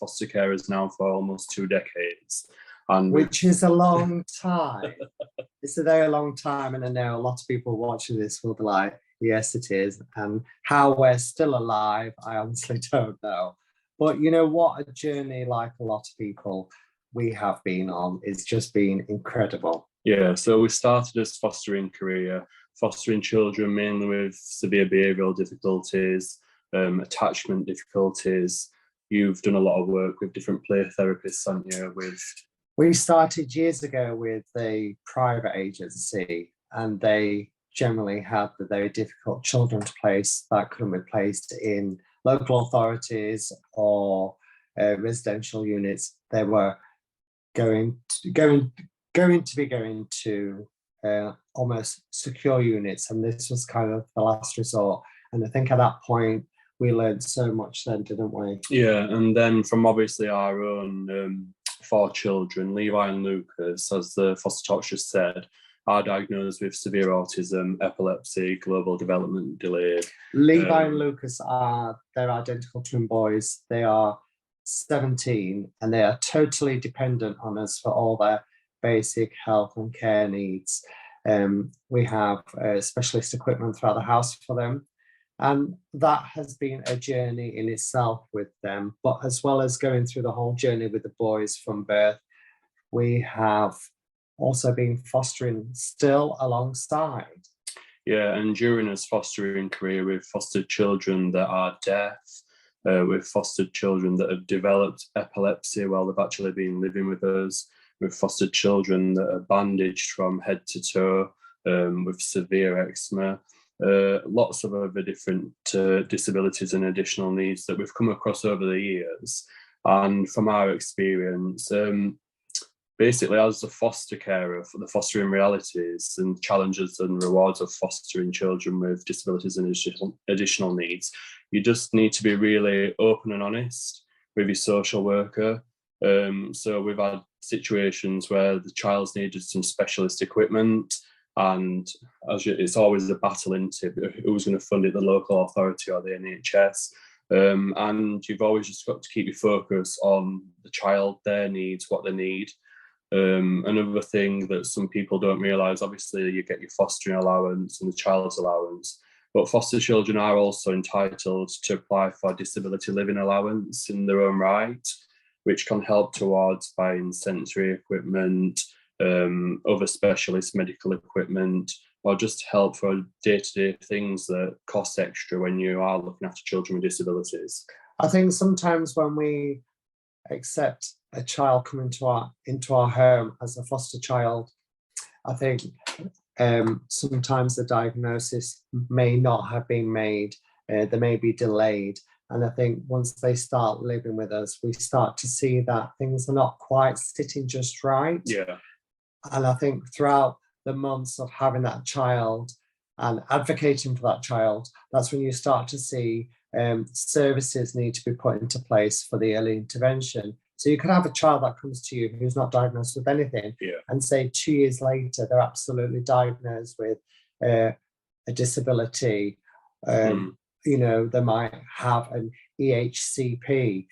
foster carers now for almost 2 decades. And which is a long time. It's a very long time, and I know a lot of people watching this will be like, yes, it is. And how we're still alive, I honestly don't know. But you know what? A journey like a lot of people we have been on is just been incredible. Yeah, so we started as fostering career, fostering children mainly with severe behavioural difficulties, attachment difficulties. You've done a lot of work with different play therapists, haven't you? We started years ago with a private agency, and they generally had the very difficult children to place that couldn't be placed in local authorities or residential units. They were going to almost secure units, and this was kind of the last resort. And I think at that point we learned so much then, didn't we? Yeah, and then from obviously our own 4 children, Levi and Lucas, as the foster talk just said, are diagnosed with severe autism, epilepsy, global development delay. Levi and Lucas they're identical twin boys. They are 17 and they are totally dependent on us for all their basic health and care needs. We have specialist equipment throughout the house for them. And that has been a journey in itself with them. But as well as going through the whole journey with the boys from birth, we have also been fostering still alongside. Yeah, and during his fostering career, we've fostered children that are deaf. We've fostered children that have developed epilepsy while they've actually been living with us. We've fostered children that are bandaged from head to toe with severe eczema. Lots of other different disabilities and additional needs that we've come across over the years. And from our experience, basically as a foster carer for the fostering realities and challenges and rewards of fostering children with disabilities and additional needs, you just need to be really open and honest with your social worker. So we've had situations where the child's needed some specialist equipment, and it's always a battle into who's going to fund it, the local authority or the NHS. And you've always just got to keep your focus on the child, their needs, what they need. Another thing that some people don't realise, obviously you get your fostering allowance and the child's allowance, but foster children are also entitled to apply for disability living allowance in their own right, which can help towards buying sensory equipment, other specialist medical equipment, or just help for day-to-day things that cost extra when you are looking after children with disabilities. I think sometimes when we accept a child coming into our home as a foster child, I think sometimes the diagnosis may not have been made, they may be delayed. And I think once they start living with us, we start to see that things are not quite sitting just right. Yeah. And I think throughout the months of having that child and advocating for that child, that's when you start to see services need to be put into place for the early intervention. So you can have a child that comes to you who's not diagnosed with anything, and say 2 years later, they're absolutely diagnosed with a disability. You know, they might have an EHCP.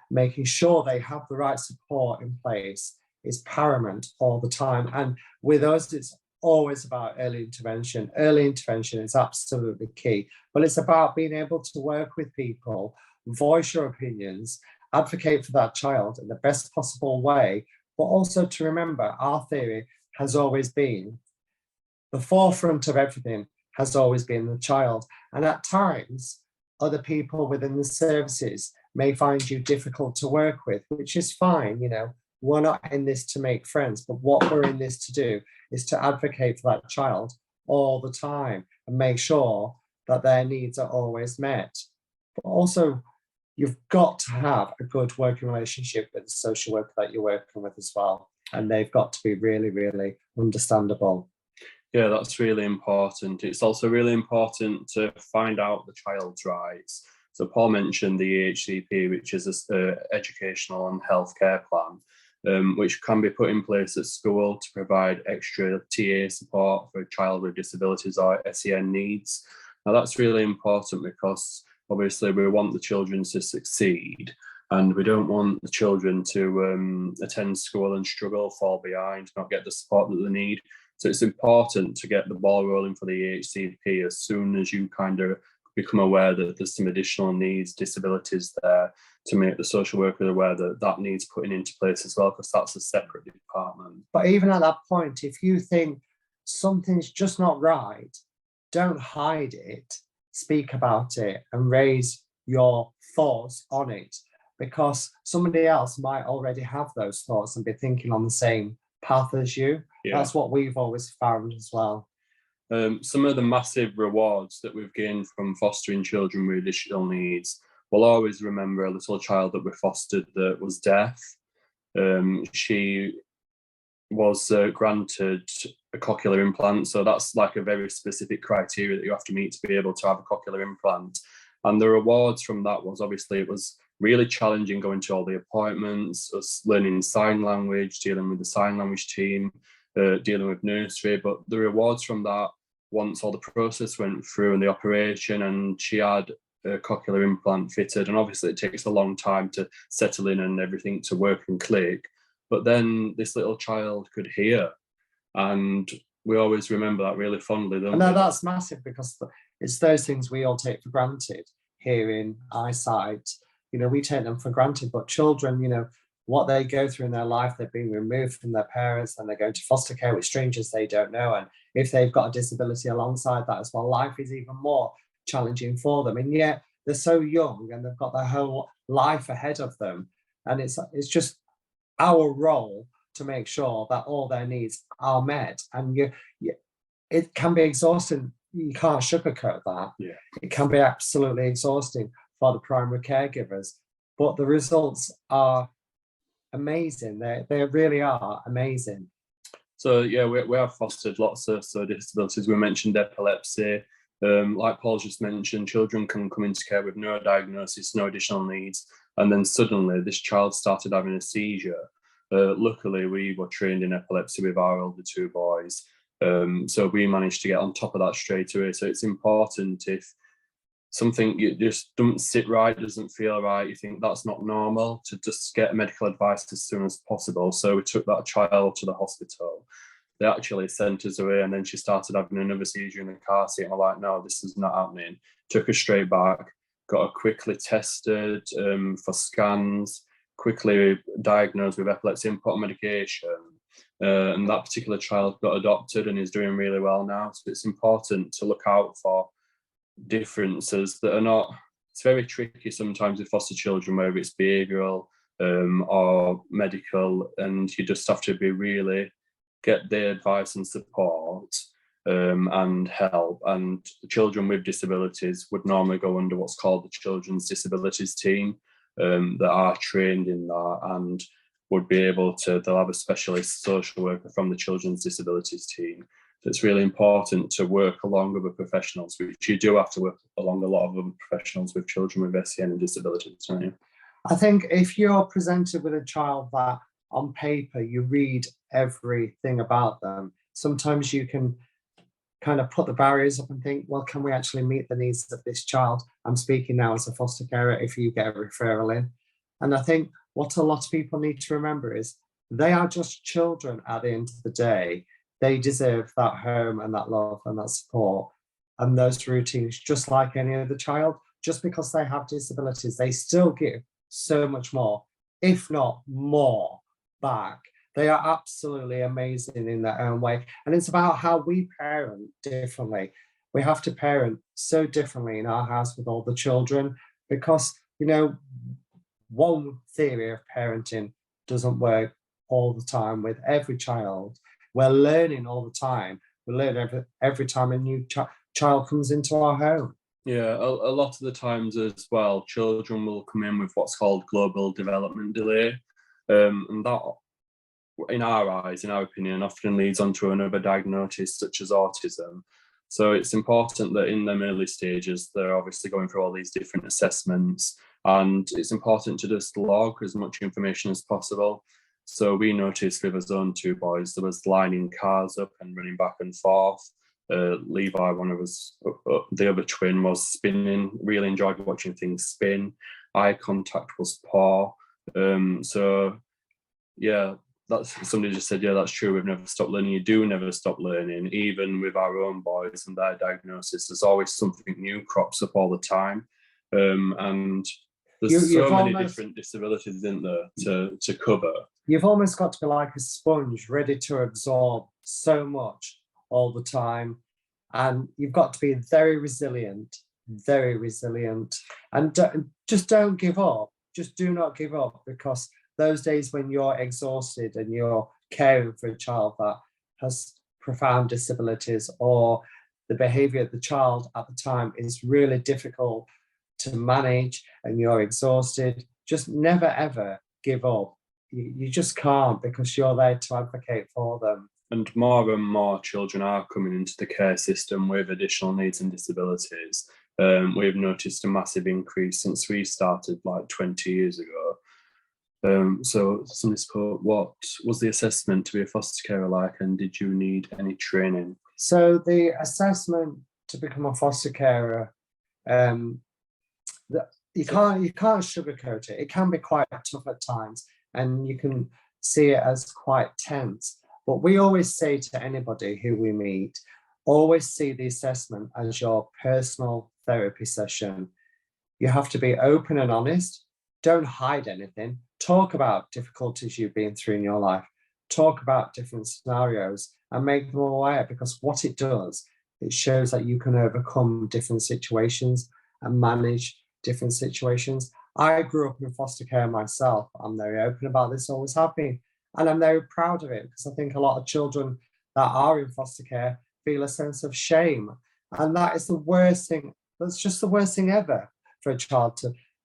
Making sure they have the right support in place is paramount all the time. And with us, it's always about early intervention. Early intervention is absolutely key, but it's about being able to work with people, voice your opinions, advocate for that child in the best possible way, but also to remember our theory has always been the forefront of everything has always been the child. And at times, other people within the services may find you difficult to work with, which is fine. You know, we're not in this to make friends, but what we're in this to do is to advocate for that child all the time and make sure that their needs are always met. But also, you've got to have a good working relationship with the social worker that you're working with as well. And they've got to be really, really understandable. Yeah, that's really important. It's also really important to find out the child's rights. So Paul mentioned the EHCP, which is an educational and healthcare plan, which can be put in place at school to provide extra TA support for a child with disabilities or SEN needs. Now that's really important because obviously we want the children to succeed, and we don't want the children to attend school and struggle, fall behind, not get the support that they need. So it's important to get the ball rolling for the EHCP as soon as you kind of become aware that there's some additional needs, disabilities there, to make the social worker aware that that needs putting into place as well, because that's a separate department. But even at that point, if you think something's just not right, don't hide it, speak about it and raise your thoughts on it, because somebody else might already have those thoughts and be thinking on the same path as you. Yeah. That's what we've always found as well. Some of the massive rewards that we've gained from fostering children with additional needs, we'll always remember a little child that we fostered that was deaf. She was granted a cochlear implant, so that's like a very specific criteria that you have to meet to be able to have a cochlear implant. And the rewards from that was, obviously, it was really challenging going to all the appointments, us learning sign language, dealing with the sign language team, dealing with nursery. But the rewards from that, once all the process went through and the operation, and she had a cochlear implant fitted, and obviously it takes a long time to settle in and everything to work and click, but then this little child could hear, and we always remember that really fondly, don't we? No, that's massive, because it's those things we all take for granted. Hearing, eyesight, we take them for granted, but children, what they go through in their life, they're being removed from their parents and they're going to foster care with strangers they don't know, and if they've got a disability alongside that as well, life is even more challenging for them. And yet they're so young and they've got their whole life ahead of them, and it's just our role to make sure that all their needs are met. And it can be exhausting. You can't sugarcoat that. Yeah. It can be absolutely exhausting for the primary caregivers, but the results are amazing. They really are amazing. So yeah, we have fostered lots of disabilities. We mentioned epilepsy. Like Paul just mentioned, children can come into care with no diagnosis, no additional needs, and then suddenly this child started having a seizure. Luckily, we were trained in epilepsy with our older two boys, so we managed to get on top of that straight away. So it's important, if something you just don't sit right, doesn't feel right, you think that's not normal, to just get medical advice as soon as possible. So we took that child to the hospital. They actually sent us away, and then she started having another seizure in the car seat. And we're like, no, this is not happening. Took her straight back, got her quickly tested for scans, quickly diagnosed with epilepsy and put on medication. And that particular child got adopted and is doing really well now. So it's important to look out for differences that are not, it's very tricky sometimes with foster children, whether it's behavioural or medical, and you just have to be really get their advice and support and help. And children with disabilities would normally go under what's called the Children's Disabilities team, that are trained in that and would be able to, they'll have a specialist social worker from the Children's Disabilities team. So it's really important to work along with the professionals, which you do have to work along a lot of other professionals with children with SEN and disabilities, don't you? I think if you're presented with a child that on paper you read everything about them, sometimes you can kind of put the barriers up and think, well, can we actually meet the needs of this child? I'm speaking now as a foster carer, if you get a referral in. And I think what a lot of people need to remember is they are just children at the end of the day. They deserve that home and that love and that support and those routines, just like any other child. Just because they have disabilities, they still give so much more, if not more, back. They are absolutely amazing in their own way. And it's about how we parent differently. We have to parent so differently in our house with all the children, because, one theory of parenting doesn't work all the time with every child. We're learning all the time. We learn every time a new child comes into our home. Yeah, a lot of the times as well, children will come in with what's called global development delay. And that, in our eyes, in our opinion, often leads on to another diagnosis such as autism. So it's important that in them early stages, they're obviously going through all these different assessments, and it's important to just log as much information as possible. So we noticed with his own two boys, there was lining cars up and running back and forth. Levi, one of us, the other twin, was spinning, really enjoyed watching things spin. eye contact was poor. So yeah, that's, somebody just said, yeah, that's true. We've never stopped learning. You do never stop learning, even with our own boys and their diagnosis. There's always something new crops up all the time, and there's so many different disabilities, isn't there, to cover. You've almost got to be like a sponge, ready to absorb so much all the time, and you've got to be very resilient, and just don't give up. Just do not give up, because those days when you're exhausted and you're caring for a child that has profound disabilities, or the behavior of the child at the time is really difficult to manage and you're exhausted, just never ever give up. You just can't, because you're there to advocate for them. And more children are coming into the care system with additional needs and disabilities. We've noticed a massive increase since we started like 20 years ago. So somebody spoke, what was the assessment to be a foster carer like, and did you need any training? So the assessment to become a foster carer, you can't sugarcoat it. It can be quite tough at times, and you can see it as quite tense. But we always say to anybody who we meet, always see the assessment as your personal therapy session. You have to be open and honest. Don't hide anything. Talk about difficulties you've been through in your life. Talk about different scenarios and make them aware, because what it does, it shows that you can overcome different situations and manage different situations. I grew up in foster care myself. I'm very open about this, always have been. And I'm very proud of it, because I think a lot of children that are in foster care feel a sense of shame. And that is the worst thing. That's just the worst thing ever, for a child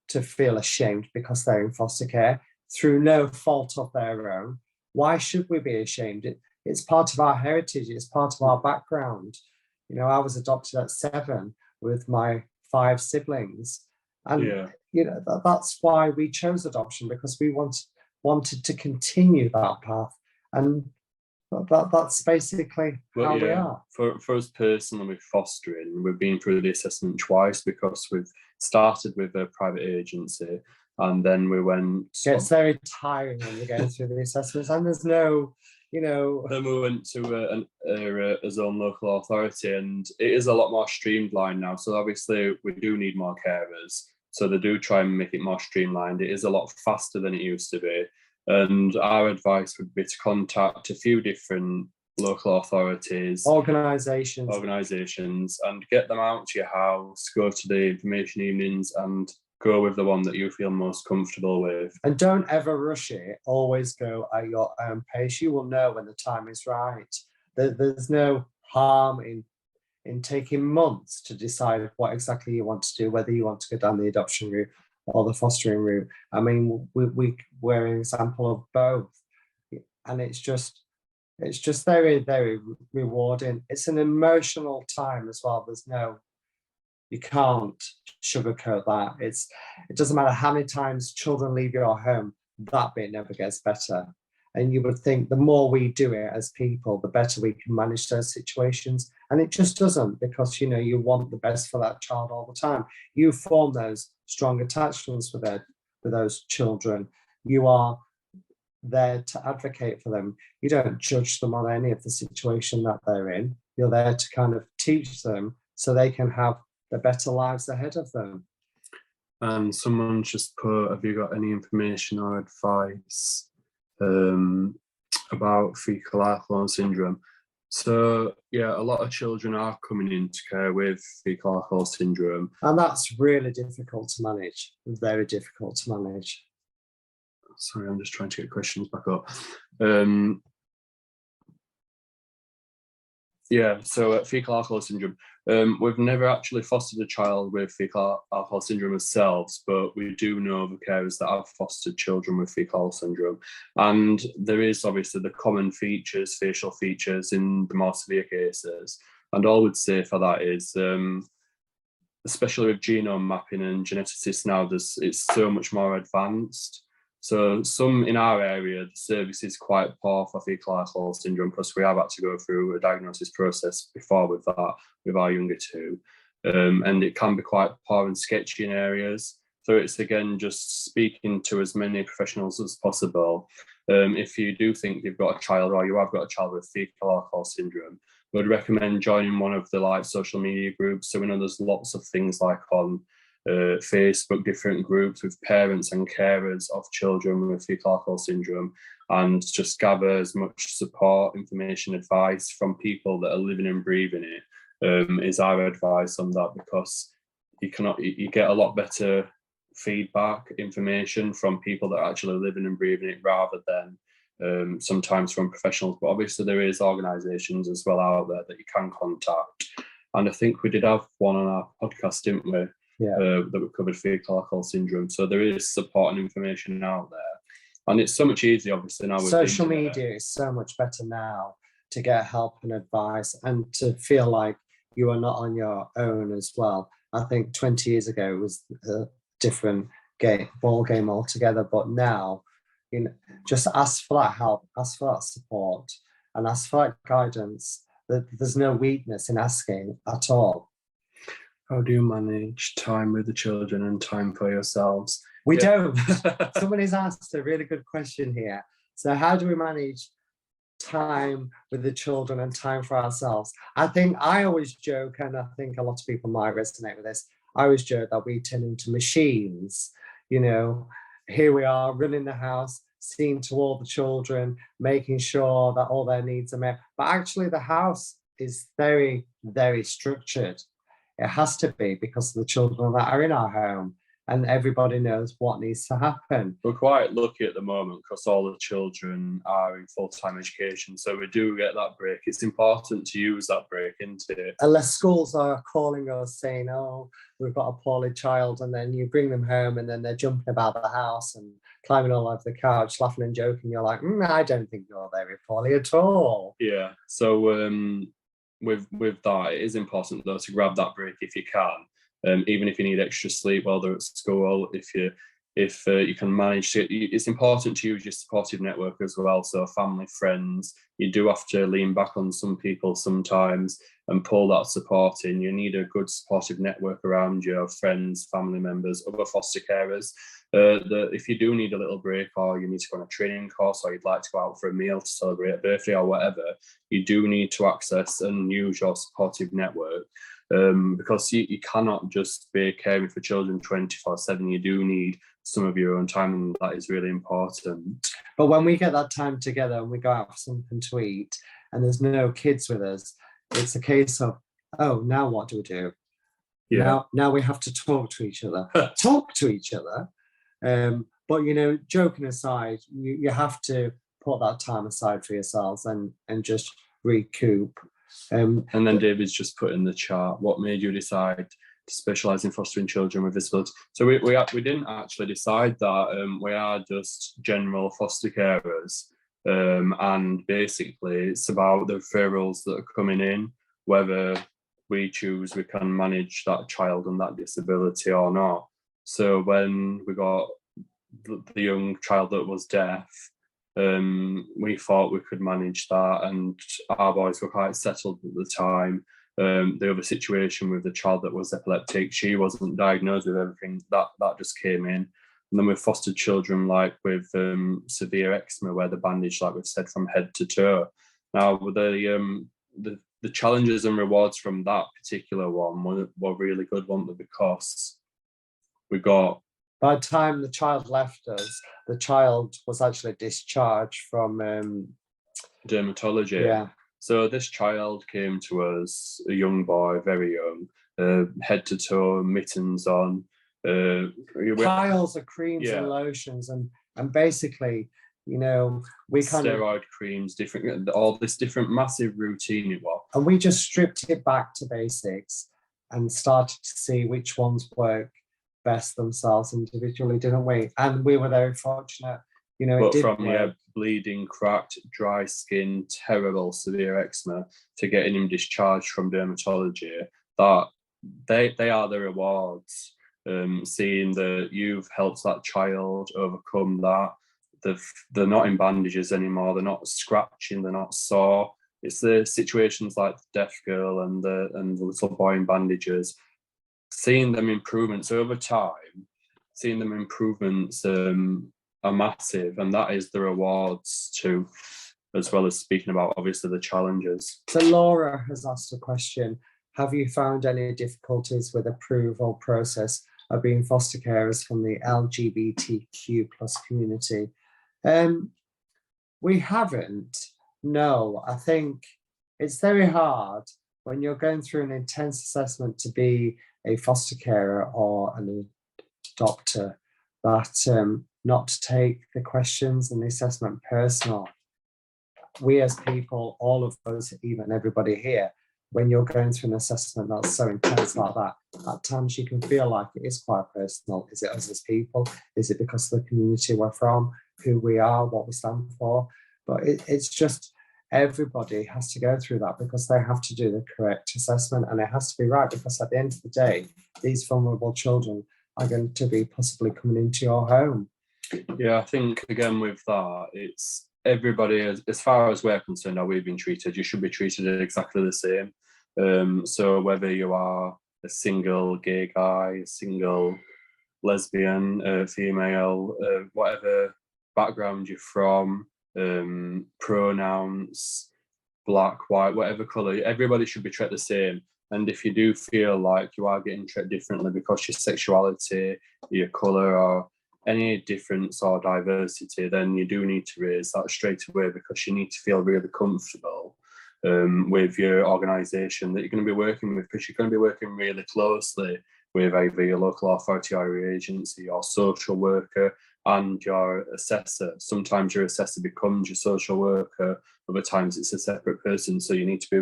to feel ashamed because they're in foster care through no fault of their own. Why should we be ashamed? It's part of our heritage. It's part of our background. You know, I was adopted at 7 with my 5 siblings. And, you know, that's why we chose adoption, because we wanted to continue that path. And that's basically how we are. For us personally, with fostering, we've been through the assessment twice, because we've started with a private agency, and then we went... It's very tiring when you're going through the assessments, and there's no, you know... Then we went to a zone local authority, and it is a lot more streamlined now. So obviously we do need more carers. So they do try and make it more streamlined. It is a lot faster than it used to be. And our advice would be to contact a few different local authorities, organisations, and get them out to your house, go to the information evenings and go with the one that you feel most comfortable with. And don't ever rush it. Always go at your own pace. You will know when the time is right. There's no harm in taking months to decide what exactly you want to do, whether you want to go down the adoption route or the fostering route. I mean, we're an example of both, and it's just very, very rewarding. It's an emotional time as well. You can't sugarcoat that. It doesn't matter how many times children leave your home, that bit never gets better. And you would think the more we do it as people, the better we can manage those situations. And it just doesn't, because, you know, you want the best for that child all the time. You form those strong attachments with those children. You are there to advocate for them. You don't judge them on any of the situation that they're in. You're there to kind of teach them so they can have the better lives ahead of them. And someone just put, have you got any information or advice about fecal alcohol syndrome? So yeah, a lot of children are coming into care with fecal alcohol syndrome, and that's really difficult to manage. Very difficult to manage. Sorry, I'm just trying to get questions back up. So fecal alcohol syndrome. We've never actually fostered a child with fecal alcohol syndrome ourselves, but we do know the carers that have fostered children with fecal alcohol syndrome. And there is obviously the common features, facial features in the more severe cases. And all I would say for that is, especially with genome mapping and geneticists now, it's so much more advanced. So some in our area, the service is quite poor for fecal alcohol syndrome, because we have had to go through a diagnosis process before with that, with our younger two. And it can be quite poor and sketchy in areas. So it's again just speaking to as many professionals as possible. If you do think you've got a child or you have got a child with fecal alcohol syndrome, would recommend joining one of the like social media groups. So we know there's lots of things like on Facebook, different groups with parents and carers of children with fecal alcohol syndrome, and just gather as much support, information, advice from people that are living and breathing it, is our advice on that, because you get a lot better feedback, information from people that are actually living and breathing it, rather than sometimes from professionals. But obviously there is organisations as well out there that you can contact, and I think we did have one on our podcast, didn't we? Yeah. That we covered fecal alcohol syndrome. So there is support and information out there, and it's so much easier obviously now with social media is so much better now to get help and advice, and to feel like you are not on your own as well. I think 20 years ago it was a different ball game altogether, but now, you know, just ask for that help, ask for that support, and ask for that guidance. There's no weakness in asking at all. How do you manage time with the children and time for yourselves? We don't. Somebody's asked a really good question here. So how do we manage time with the children and time for ourselves? I think I always joke, and I think a lot of people might resonate with this, I always joke that we turn into machines. You know, here we are running the house, seeing to all the children, making sure that all their needs are met. But actually the house is very, very structured. It has to be, because of the children that are in our home, and everybody knows what needs to happen. We're quite lucky at the moment because all the children are in full-time education, so we do get that break. It's important to use that break, isn't it? Unless schools are calling us saying, oh, we've got a poorly child, and then you bring them home and then they're jumping about the house and climbing all over the couch, laughing and joking. You're like, I don't think you're very poorly at all. Yeah, so with that, it is important though to grab that break if you can, even if you need extra sleep while they're at school. If you can manage to, it's important to use your supportive network as well. So family, friends, you do have to lean back on some people sometimes and pull that support in. You need a good supportive network around you, friends, family members, other foster carers. That if you do need a little break, or you need to go on a training course, or you'd like to go out for a meal to celebrate a birthday or whatever, you do need to access and use your supportive network, because you cannot just be caring for children 24/7. You do need some of your own time, and that is really important. But when we get that time together and we go out for something to eat and there's no kids with us, it's a case of, oh, now what do we do? Yeah. Now we have to talk to each other. Talk to each other. But, you know, joking aside, you have to put that time aside for yourselves and just recoup. And then David's just put in the chat, what made you decide to specialise in fostering children with disabilities? So we didn't actually decide that. We are just general foster carers, and basically it's about the referrals that are coming in, whether we choose we can manage that child and that disability or not. So when we got the young child that was deaf, we thought we could manage that, and our boys were quite settled at the time. The other situation with the child that was epileptic, she wasn't diagnosed with everything, that just came in. And then with fostered children, like with severe eczema, where the bandage, like we've said, from head to toe. Now, the challenges and rewards from that particular one were really good, weren't they? Because we got... By the time the child left us, the child was actually discharged from... dermatology. Yeah. So this child came to us, a young boy, very young, head to toe, mittens on. Piles of creams and lotions, and basically, you know, we kind of... steroid creams, different, all this different massive routine it was. And we just stripped it back to basics and started to see which ones work best themselves individually, didn't we? And we were very fortunate, you know. But from bleeding, cracked, dry skin, terrible severe eczema, to getting him discharged from dermatology, that they are the rewards. Seeing that you've helped that child overcome that, they're not in bandages anymore, they're not scratching, they're not sore. It's the situations like the deaf girl and the little boy in bandages, seeing them improvements over time, seeing them improvements are massive, and that is the rewards too, as well as speaking about obviously the challenges. So Laura has asked a question. Have you found any difficulties with approval process of being foster carers from the LGBTQ plus community? We haven't. No, I think it's very hard when you're going through an intense assessment to be a foster carer or an adopter, that not to take the questions and the assessment personal. We as people, all of us, even everybody here, when you're going through an assessment that's so intense like that, at times you can feel like it is quite personal. Is it us as people? Is it because of the community we're from, who we are, what we stand for? But it's just, everybody has to go through that because they have to do the correct assessment, and it has to be right, because at the end of the day, these vulnerable children are going to be possibly coming into your home. Yeah, I think again with that, it's everybody, as far as we're concerned, how we've been treated, you should be treated exactly the same. So whether you are a single gay guy, a single lesbian, female, whatever background you're from, pronouns, black, white, whatever colour, everybody should be treated the same. And if you do feel like you are getting treated differently because your sexuality, your colour, or any difference or diversity, then you do need to raise that straight away, because you need to feel really comfortable with your organisation that you're going to be working with, because you're going to be working really closely with either your local authority or your agency, your social worker and your assessor. Sometimes your assessor becomes your social worker, other times it's a separate person. So you need to be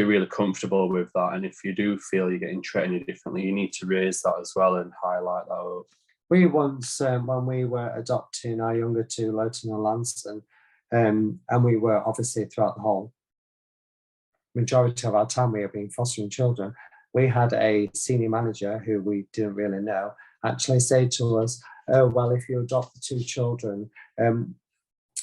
really comfortable with that. And if you do feel you're getting treated differently, you need to raise that as well and highlight that up. We once, when we were adopting our younger two, Lowton and Lanston, and we were obviously throughout the whole majority of our time we were being fostering children, we had a senior manager who we didn't really know actually say to us, oh, well, if you adopt the two children,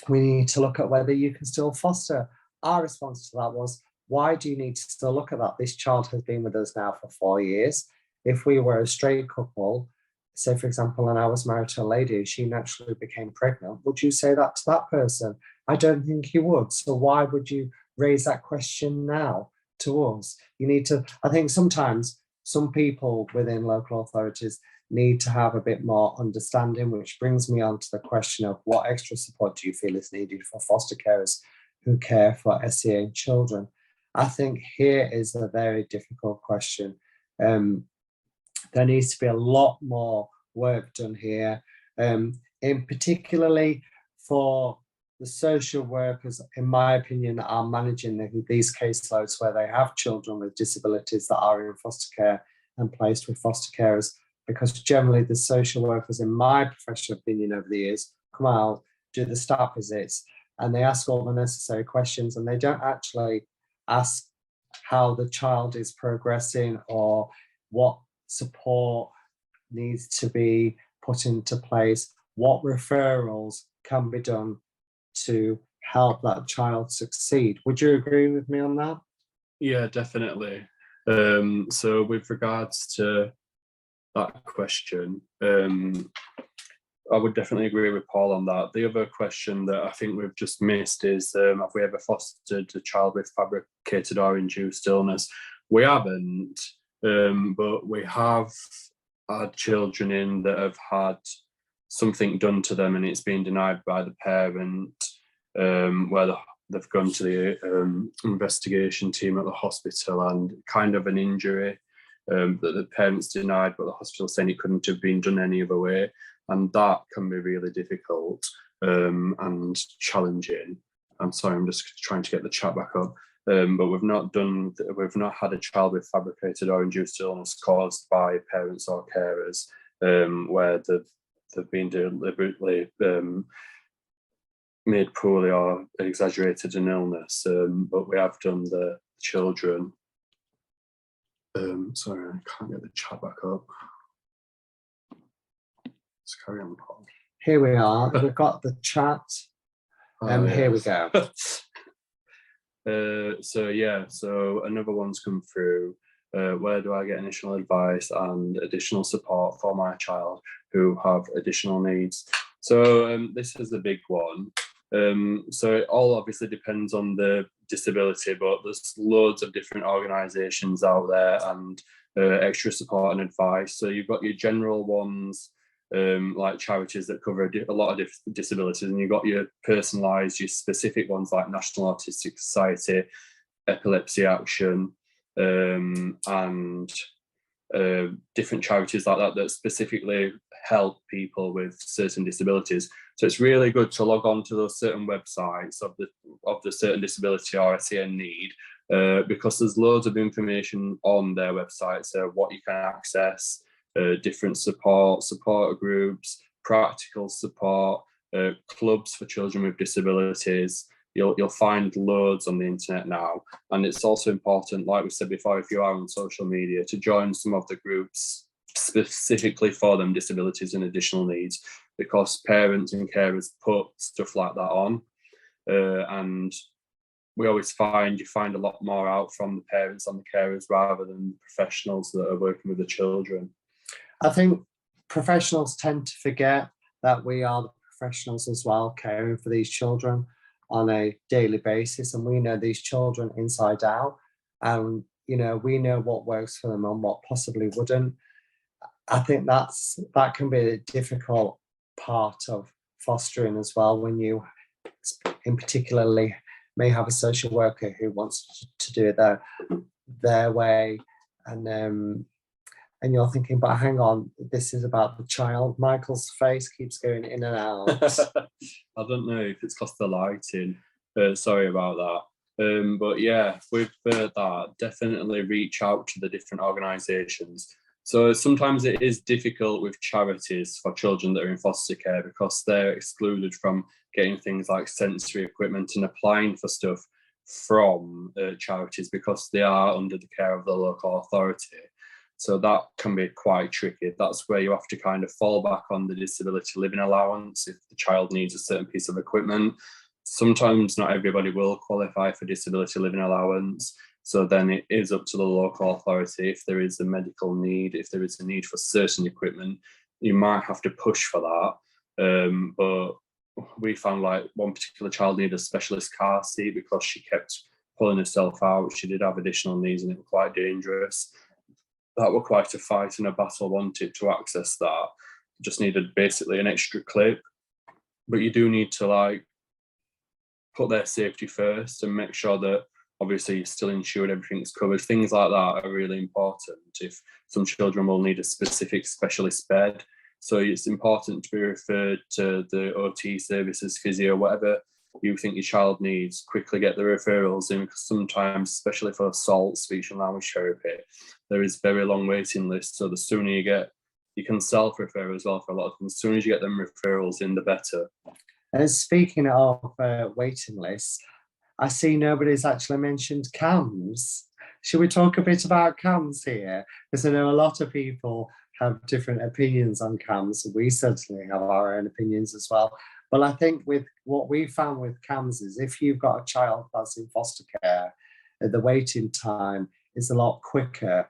we need to look at whether you can still foster. Our response to that was, why do you need to still look at that? This child has been with us now for 4 years. If we were a straight couple, say, for example, and I was married to a lady, she naturally became pregnant, would you say that to that person? I don't think you would. So why would you raise that question now to us? You need to, I think sometimes some people within local authorities need to have a bit more understanding, which brings me on to the question of what extra support do you feel is needed for foster carers who care for SEN children? I think here is a very difficult question. There needs to be a lot more work done here, in particularly for the social workers, in my opinion, that are managing these caseloads where they have children with disabilities that are in foster care and placed with foster carers, because generally the social workers, in my professional opinion over the years, come out, do the staff visits, and they ask all the necessary questions, and they don't actually ask how the child is progressing or what support needs to be put into place, what referrals can be done to help that child succeed. Would you agree with me on that? Yeah, definitely. So with regards to that question, I would definitely agree with Paul on that. The other question that I think we've just missed is, have we ever fostered a child with fabricated or induced illness? We haven't, but we have had children in that have had something done to them and it's been denied by the parent, where they've gone to the investigation team at the hospital and kind of an injury that the parents denied, but the hospital saying it couldn't have been done any other way. And that can be really difficult and challenging. I'm sorry, I'm just trying to get the chat back up. But we've not had a child with fabricated or induced illness caused by parents or carers, where they've been deliberately made poorly or exaggerated an illness. But we have done the children. Sorry, I can't get the chat back up. Let's carry on, Paul. Here we are. We've got the chat. Here we go. So another one's come through. where do I get additional advice and additional support for my child who have additional needs? So this is a big one. So it all obviously depends on the disability, but there's loads of different organisations out there and extra support and advice. So you've got your general ones, like charities that cover a lot of disabilities, and you've got your personalised, your specific ones like National Autistic Society, Epilepsy Action, and different charities like that that specifically help people with certain disabilities. So it's really good to log on to those certain websites of the certain disability or SEN need, because there's loads of information on their websites, what you can access, different support groups, practical support, clubs for children with disabilities. You'll find loads on the internet now. And it's also important, like we said before, if you are on social media, to join some of the groups specifically for them disabilities and additional needs, because parents and carers put stuff like that on. And we always find you find a lot more out from the parents and the carers rather than the professionals that are working with the children. I think professionals tend to forget that we are the professionals as well, caring for these children on a daily basis, and we know these children inside out, and we know what works for them and what possibly wouldn't. I think that can be a difficult part of fostering as well, when you in particularly may have a social worker who wants to do it their way, and you're thinking, but hang on, this is about the child. Michael's face keeps going in and out. I don't know if it's because the lighting. Sorry about that. But yeah, with that, definitely reach out to the different organisations. So sometimes it is difficult with charities for children that are in foster care, because they're excluded from getting things like sensory equipment and applying for stuff from charities, because they are under the care of the local authority. So that can be quite tricky. That's where you have to kind of fall back on the disability living allowance if the child needs a certain piece of equipment. Sometimes not everybody will qualify for disability living allowance. So then it is up to the local authority. If there is a medical need, if there is a need for certain equipment, you might have to push for that. But we found like one particular child needed a specialist car seat because she kept pulling herself out. She did have additional needs and it was quite dangerous. That were quite a fight and a battle wanted to access that. Just needed basically an extra clip. But you do need to like put their safety first and make sure that obviously you're still insured, everything's covered. Things like that are really important. If some children will need a specific specialist bed, so it's important to be referred to the OT services, physio, whatever you think your child needs, quickly get the referrals in, because sometimes, especially for SALT, speech and language therapy, there is very long waiting lists. So the sooner you get, you can self-refer as well for a lot of them. As soon as you get them referrals in, the better. And speaking of waiting lists, I see nobody's actually mentioned CAMS. Should we talk a bit about CAMS here? Because I know a lot of people have different opinions on CAMS. We certainly have our own opinions as well. But I think with what we found with CAMS is if you've got a child that's in foster care, the waiting time is a lot quicker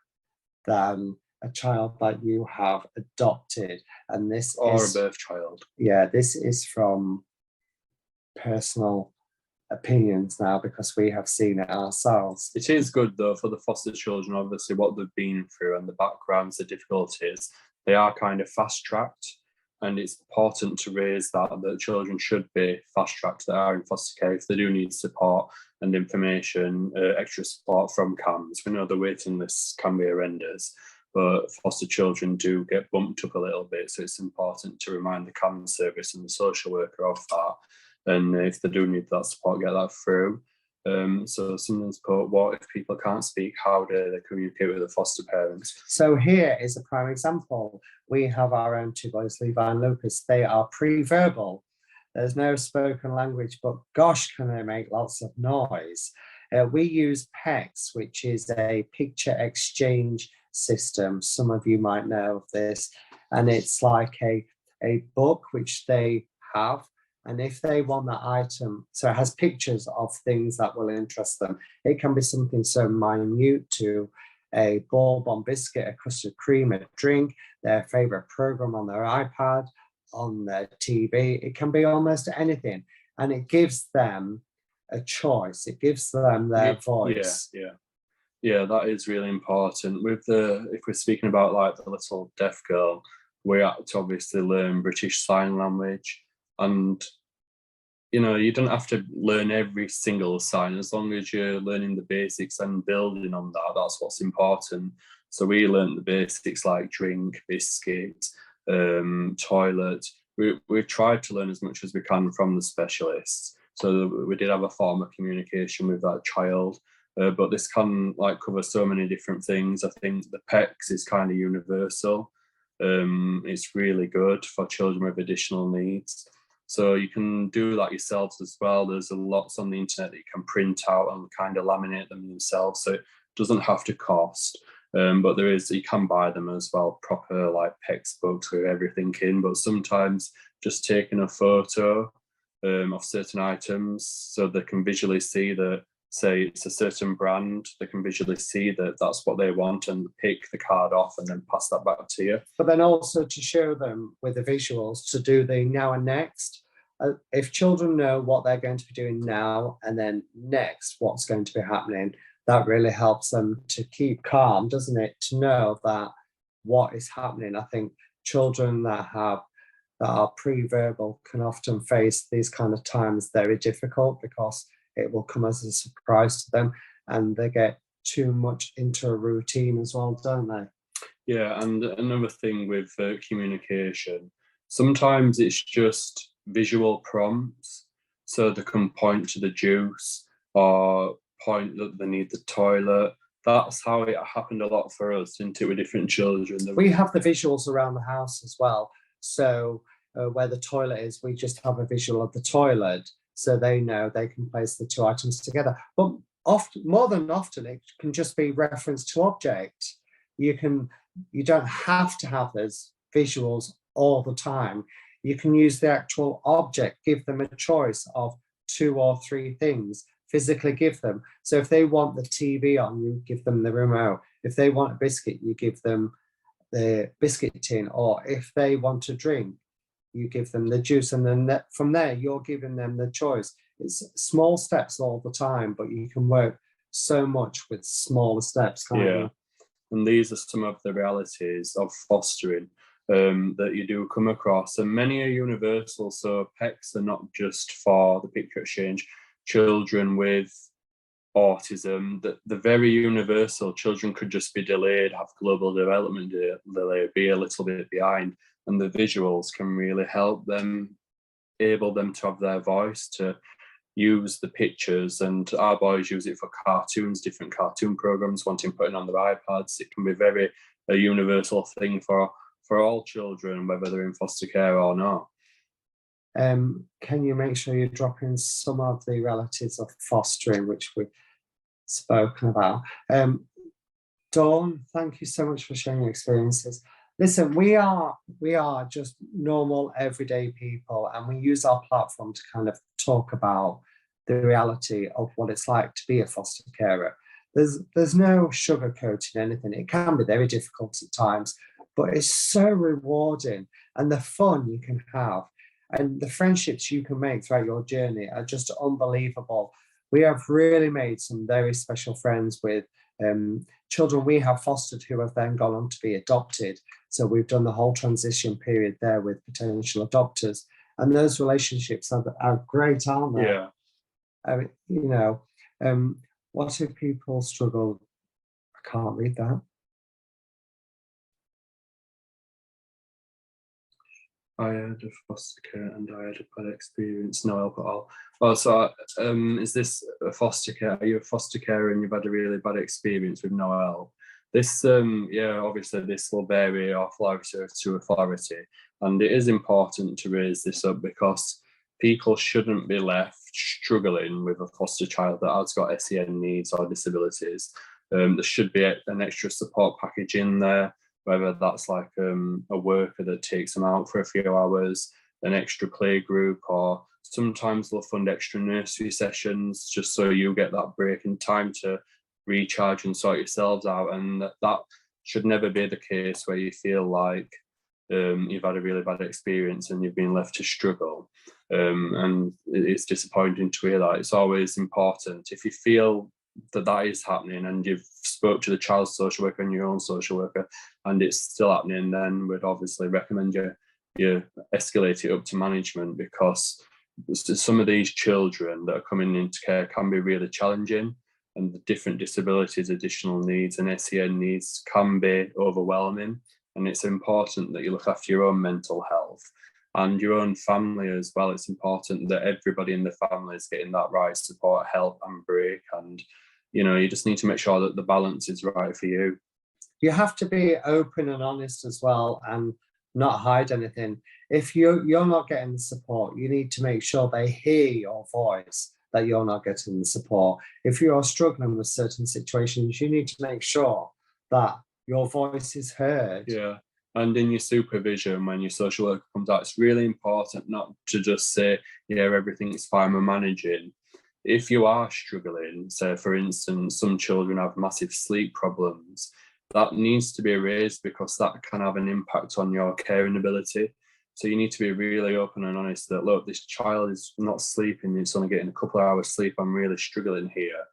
than a child that you have adopted. And this is a birth child. Yeah, this is from personal opinions now, because we have seen it ourselves. It is good though for the foster children, obviously what they've been through and the backgrounds, the difficulties, they are kind of fast-tracked. And it's important to raise that children should be fast-tracked that are in foster care if they do need support and information, extra support from CAMS. We know the waiting lists can be horrendous, but foster children do get bumped up a little bit. So it's important to remind the CAMS service and the social worker of that. And if they do need that support, get that through. So someone's put, what if people can't speak? How do they communicate with the foster parents? So here is a prime example. We have our own two boys, Levi and Lucas. They are pre-verbal. There's no spoken language, but gosh, can they make lots of noise. We use PECS, which is a picture exchange system. Some of you might know of this. And it's like a book which they have. And if they want that item, so it has pictures of things that will interest them. It can be something so minute to a bourbon biscuit, a custard cream, a drink, their favorite program on their iPad, on their TV. It can be almost anything. And it gives them a choice. It gives them their voice. Yeah, that is really important. With if we're speaking about like the little deaf girl, we have to obviously learn British Sign Language, and you don't have to learn every single sign. As long as you're learning the basics and building on that, that's what's important. So we learned the basics like drink, biscuit, toilet. We tried to learn as much as we can from the specialists. So we did have a form of communication with that child. But this can like cover so many different things. I think the PECS is kind of universal. It's really good for children with additional needs. So you can do that yourselves as well. There's a lots on the internet that you can print out and kind of laminate them yourself. So it doesn't have to cost. But you can buy them as well, proper like PECS books with everything in. But sometimes just taking a photo of certain items so they can visually see that, say it's a certain brand, they can visually see that that's what they want and pick the card off and then pass that back to you. But then also to show them with the visuals to do the now and next. If children know what they're going to be doing now and then next what's going to be happening, that really helps them to keep calm, doesn't it? To know that what is happening. I think children that are pre-verbal can often face these kind of times very difficult because it will come as a surprise to them and they get too much into a routine as well, don't they? Yeah, and another thing with communication, sometimes it's just visual prompts. So they can point to the juice or point that they need the toilet. That's how it happened a lot for us, didn't it, with different children? We have the visuals around the house as well. So where the toilet is, we just have a visual of the toilet. So they know they can place the two items together. But more than often, it can just be reference to object. You don't have to have those visuals all the time. You can use the actual object, give them a choice of 2 or 3 things, physically give them. So if they want the TV on, you give them the remote. If they want a biscuit, you give them the biscuit tin. Or if they want a drink, you give them the juice, and then from there, you're giving them the choice. It's small steps all the time, but you can work so much with smaller steps, can't you? And these are some of the realities of fostering that you do come across, and many are universal. So PECs are not just for the picture exchange. Children with autism, they're very universal. Children could just be delayed, have global development delay, be a little bit behind. And the visuals can really help them, enable them to have their voice, to use the pictures. And our boys use it for cartoons, different cartoon programs, wanting putting on their iPads. It can be very a universal thing for all children, whether they're in foster care or not. Can you make sure you drop in some of the realities of fostering, which we've spoken about? Dawn, thank you so much for sharing your experiences. Listen, we are just normal, everyday people, and we use our platform to kind of talk about the reality of what it's like to be a foster carer. There's no sugarcoating anything. It can be very difficult at times, but it's so rewarding, and the fun you can have and the friendships you can make throughout your journey are just unbelievable. We have really made some very special friends with children we have fostered who have then gone on to be adopted. So we've done the whole transition period there with potential adopters, and those relationships are great, aren't they? Yeah. I mean, what if people struggle? I can't read that. I had a foster care and I had a bad experience, no help at all. Oh, so is this a foster care? Are you a foster carer and you've had a really bad experience with no help? This, obviously this will vary authority to authority. And it is important to raise this up because people shouldn't be left struggling with a foster child that has got SEN needs or disabilities. There should be an extra support package in there, whether that's like a worker that takes them out for a few hours, an extra play group, or sometimes they'll fund extra nursery sessions just so you get that break in time to recharge and sort yourselves out, and that should never be the case where you feel like you've had a really bad experience and you've been left to struggle. And it's disappointing to hear that. It's always important, if you feel that is happening and you've spoke to the child social worker and your own social worker and it's still happening, then we'd obviously recommend you escalate it up to management, because some of these children that are coming into care can be really challenging, and the different disabilities, additional needs and SEN needs can be overwhelming. And it's important that you look after your own mental health and your own family as well. It's important that everybody in the family is getting that right support, help and break. And, you just need to make sure that the balance is right for you. You have to be open and honest as well, and not hide anything. If you're not getting the support, you need to make sure they hear your voice, that you're not getting the support. If you're struggling with certain situations, you need to make sure that your voice is heard. Yeah. And in your supervision, when your social worker comes out, it's really important not to just say, yeah, everything's fine, we're managing. If you are struggling, say, for instance, some children have massive sleep problems, that needs to be raised, because that can have an impact on your caring ability. So you need to be really open and honest that, look, this child is not sleeping, it's only getting a couple of hours sleep, I'm really struggling here.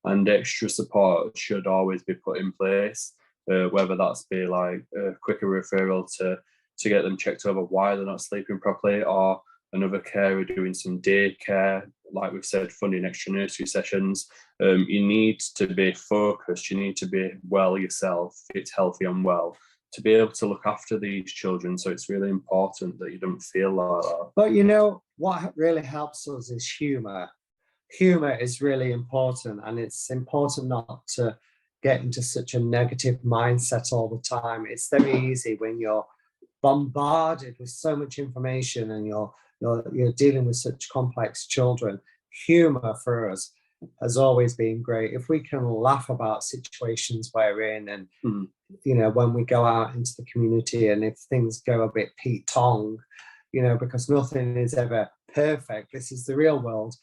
And extra support should always be put in place, whether that's be like a quicker referral to get them checked over why they're not sleeping properly, or another carer doing some day care, like we've said, funding extra nursery sessions. You need to be focused, you need to be well yourself, fit, healthy and well, to be able to look after these children. So it's really important that you don't feel like that. But what really helps us is humour. Humour is really important, and it's important not to get into such a negative mindset all the time. It's very easy when you're bombarded with so much information and you're dealing with such complex children. Humour for us has always been great. If we can laugh about situations we're in, and when we go out into the community, and if things go a bit Pete Tong, because nothing is ever perfect, this is the real world.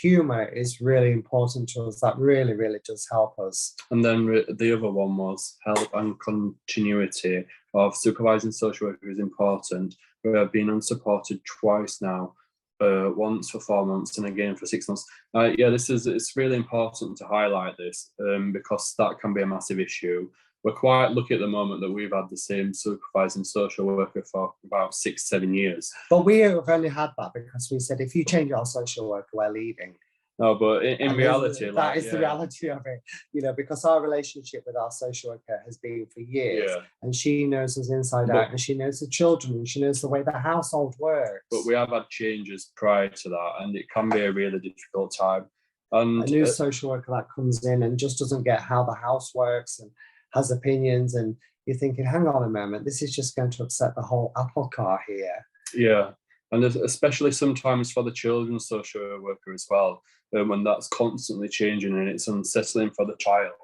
Humour is really important to us. That really, really does help us. And then the other one was help and continuity of supervising social worker is important. We have been unsupported twice now, once for 4 months and again for 6 months. It's really important to highlight this, because that can be a massive issue. We're quite lucky at the moment that we've had the same supervising social worker for about 6-7 years. But we have only had that because we said, if you change our social worker, we're leaving. No, but in reality, that is the reality of it, because our relationship with our social worker has been for years, and she knows us inside out, and she knows the children, and she knows the way the household works. But we have had changes prior to that, and it can be a really difficult time. And a new social worker that comes in and just doesn't get how the house works and has opinions, and you're thinking, hang on a moment, this is just going to upset the whole apple cart here. Yeah, and especially sometimes for the children's social worker as well, when that's constantly changing and it's unsettling for the child.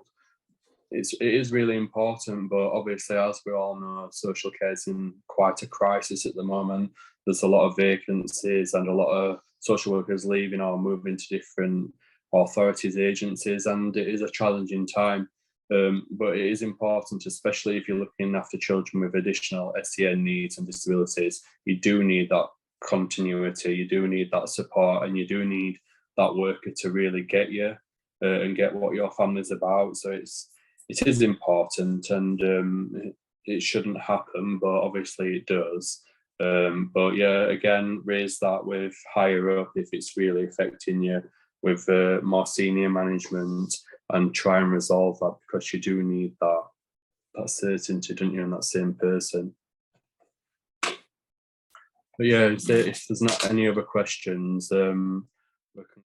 It is really important, but obviously, as we all know, social care is in quite a crisis at the moment. There's a lot of vacancies and a lot of social workers leaving or moving to different authorities, agencies, and it is a challenging time. But it is important, especially if you're looking after children with additional SEN needs and disabilities, you do need that continuity, you do need that support, and you do need that worker to really get you and get what your family's about. So it is important, and it shouldn't happen, but obviously it does. But yeah, again, raise that with higher up if it's really affecting you, with more senior management, and try and resolve that, because you do need that certainty, don't you, in that same person. But yeah, if there's not any other questions, we can